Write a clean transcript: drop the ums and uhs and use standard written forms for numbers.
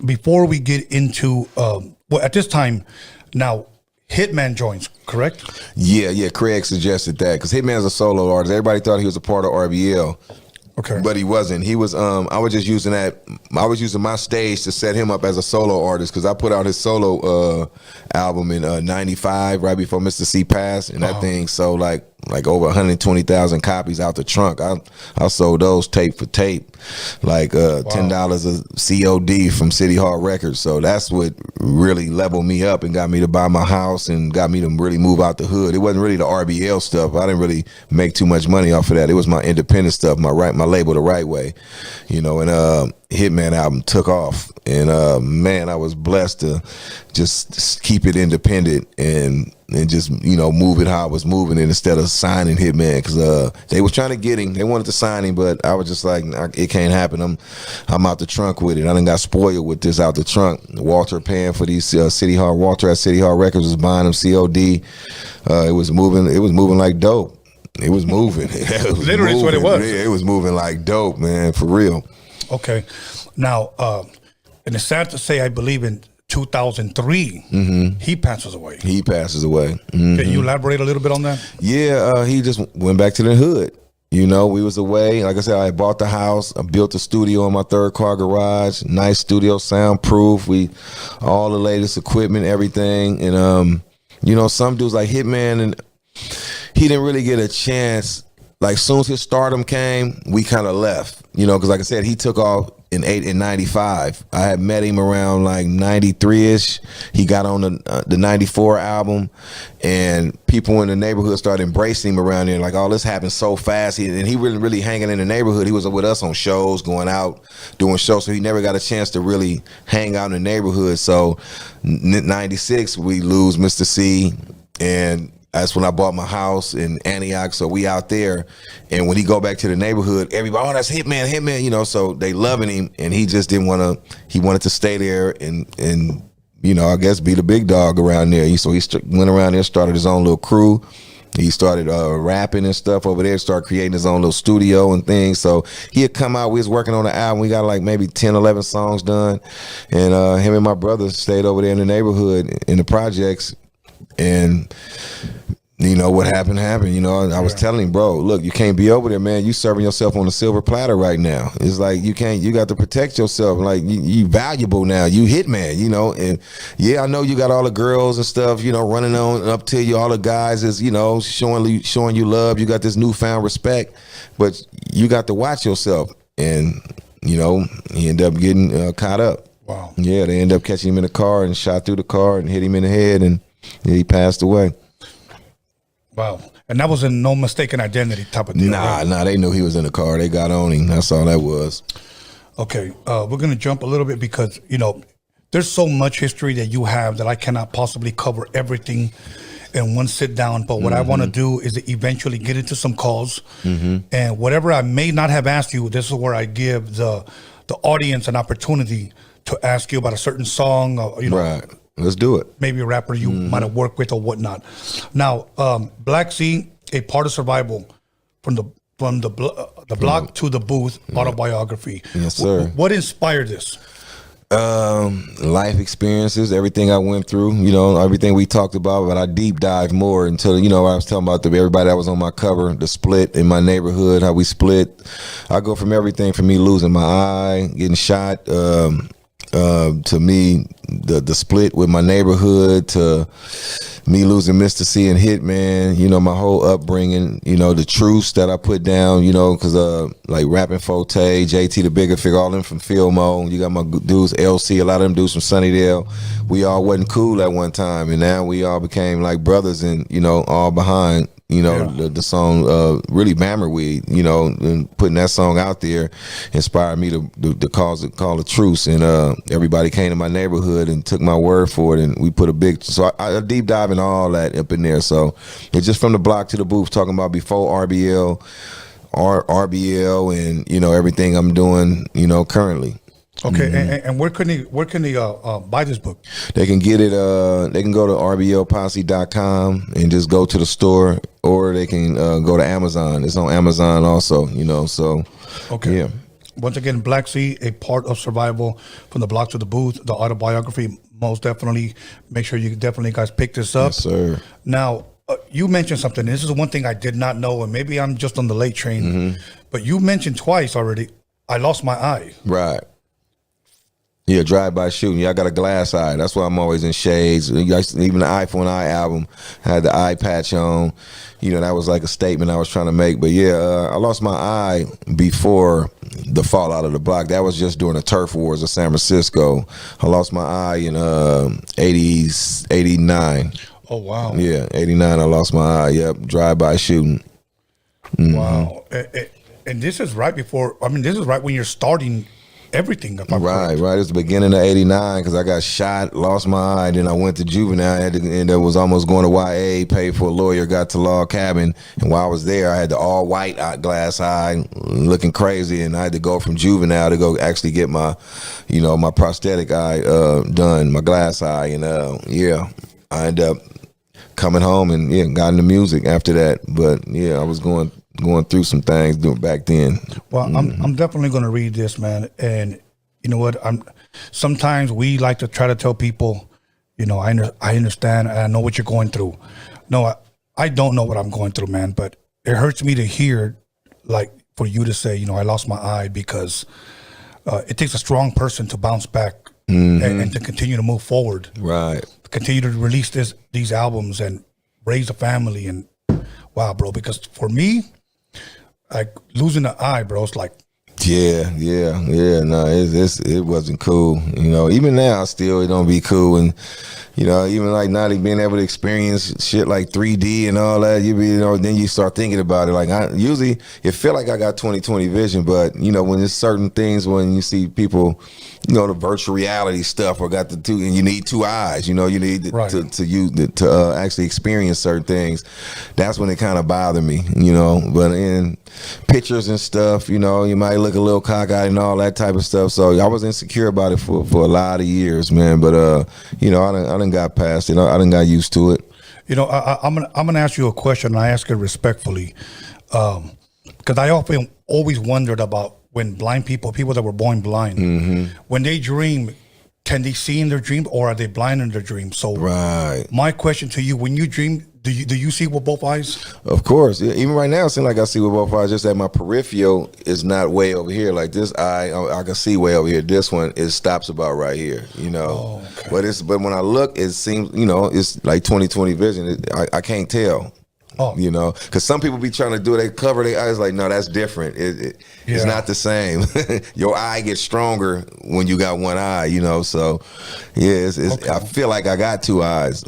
before we get into, well, at this time, now, Hitman joins, correct? Yeah. Craig suggested that because Hitman's a solo artist. Everybody thought he was a part of RBL. Okay. But he wasn't. He was. I was just using that. I was using my stage to set him up as a solo artist because I put out his solo album in '95, right before Mr. C passed, and that thing sold like over 120,000 copies out the trunk. I sold those tape for tape, like $10 a COD from City Hall Records. So that's what really leveled me up and got me to buy my house and got me to really move out the hood. It wasn't really the RBL stuff. I didn't really make too much money off of that. It was my independent stuff, my label, The Right Way, and Hitman album took off. And man, I was blessed to just keep it independent and just move it how I was moving it instead of signing Hitman because they was trying to get him. They wanted to sign him, but I was just like, it can't happen. I'm out the trunk with it. I done got spoiled with this out the trunk. Walter paying for these Walter at City Hall Records was buying them COD. It was moving like dope. It was moving. Literally, that's what it was. Yeah, it was moving like dope, man, for real. Okay, now, and it's sad to say, I believe in 2003, he passes away. He passes away. Can you elaborate a little bit on that? Yeah, he just went back to the hood. We was away. Like I said, I bought the house. I built a studio in my third car garage. Nice studio, soundproof. All the latest equipment, everything. And some dudes like Hitman, and he didn't really get a chance. Like, soon as his stardom came, we kind of left. Because like I said, he took off in 95. I had met him around like 93-ish. He got on the 94 album, and people in the neighborhood started embracing him around there. Like, all this happened so fast. He really hanging in the neighborhood. He was with us on shows, going out, doing shows. So he never got a chance to really hang out in the neighborhood. So 96, we lose Mr. C, and that's when I bought my house in Antioch, so we out there. And when he go back to the neighborhood, everybody, that's Hitman, so they loving him. And he just didn't want to, he wanted to stay there and I guess be the big dog around there. So he went around there, started his own little crew. He started rapping and stuff over there, started creating his own little studio and things. So he had come out, we was working on the album. We got like maybe 10, 11 songs done. And him and my brother stayed over there in the neighborhood, in the projects. And what happened. I was telling him, bro, look, you can't be over there, man. You serving yourself on a silver platter right now. It's like you got to protect yourself. Like, you valuable now. You Hitman, and yeah, I know you got all the girls and stuff, running on up to you. All the guys is, showing you love. You got this newfound respect, but you got to watch yourself. And, he ended up getting caught up. Wow. Yeah, they ended up catching him in the car and shot through the car and hit him in the head, and he passed away. Wow. And that was a no mistaken identity type of deal. Nah, they knew he was in the car. They got on him. That's all that was. Okay, we're going to jump a little bit because, there's so much history that you have that I cannot possibly cover everything in one sit down. But what I want to do is to eventually get into some calls. And whatever I may not have asked you, this is where I give the audience an opportunity to ask you about a certain song, Right. Let's do it. Maybe a rapper you might have worked with or whatnot. Now, Black Sea, A Part of Survival, from the block to the booth, autobiography. Yes, sir. What inspired this? Life experiences, everything I went through, everything we talked about, but I deep dive more until, I was talking about everybody that was on my cover, the split in my neighborhood, how we split. I go from everything from me losing my eye, getting shot, to me, the split with my neighborhood, to me losing Mr. C and Hitman, my whole upbringing, the truths that I put down, because like rapping Forte, JT the Bigger Figure, all them from Filmo. You got my dudes, LC, a lot of them dudes from Sunnydale. We all wasn't cool at one time, and now we all became like brothers, and all behind the song really Bammerweed, and putting that song out there inspired me to call a truce. And everybody came to my neighborhood and took my word for it, and we put so I deep dive in all that up in there. So it's just from the block to the booth, talking about before RBL, and everything I'm doing currently. Okay, and where can they buy this book? They can get it. They can go to rblposse.com and just go to the store, or they can go to Amazon. It's on Amazon also. So okay, yeah. Once again, Black Sea, a part of survival from the block to the booth, the autobiography. Most definitely, make sure you definitely guys pick this up. Yes, sir. Now, you mentioned something. This is one thing I did not know, and maybe I'm just on the late train. But you mentioned twice already. I lost my eye. Right. Yeah, drive-by shooting. Yeah, I got a glass eye. That's why I'm always in shades. Even the iPhone Eye album had the eye patch on. You know, that was like a statement I was trying to make. But yeah, I lost my eye before the fallout of the block. That was just during the turf wars of San Francisco. I lost my eye in 89. Oh, wow. Yeah, 89, I lost my eye. Yep, drive-by shooting. Wow. And this is right before, this is right when you're starting everything. If I'm Right. correct. It was the beginning of 89 because I got shot, lost my eye, then I went to juvenile, and I was almost going to YA, paid for a lawyer, got to log cabin, and while I was there, I had the all white glass eye, looking crazy, and I had to go from juvenile to go actually get my, my prosthetic eye done, my glass eye, and I ended up coming home and got into music after that. But yeah, I was going through some things back then. Well, I'm definitely going to read this, man. And you know what? Sometimes we like to try to tell people, I understand and I know what you're going through. No, I don't know what I'm going through, man. But it hurts me to hear, like, for you to say, I lost my eye, because it takes a strong person to bounce back and to continue to move forward. Right. Continue to release these albums and raise a family. And wow, bro, because for me, like, losing an eye, bro, it's like, Yeah. No, it wasn't cool. Even now, still it don't be cool. And even like not being able to experience shit like 3D and all that, then you start thinking about it. Like, usually it feel like I got 20/20 vision, but when there's certain things, when you see people, the virtual reality stuff, or got the two, and you need two eyes. You need Right. to actually experience certain things. That's when it kind of bothered me. But in pictures and stuff, you might look a little cockeyed and all that type of stuff. So I was insecure about it for a lot of years, man. But I done got past it. I done got used to it. I'm gonna ask you a question, and I ask it respectfully, because I often always wondered about when blind people that were born blind, when they dream, can they see in their dream, or are they blind in their dream? So, Right. my question to you: when you dream, do you see with both eyes? Of course. Yeah, even right now, it seems like I see with both eyes, just that my peripheral is not way over here. Like this eye, I can see way over here. This one, it stops about right here, Oh, okay. But when I look, it seems, it's like 20/20 vision. I can't tell. Oh. Because some people be trying to do it, they cover their eyes, like, no, that's different. It's Yeah. not the same. Your eye gets stronger when you got one eye, so yeah, Okay. I feel like I got two eyes.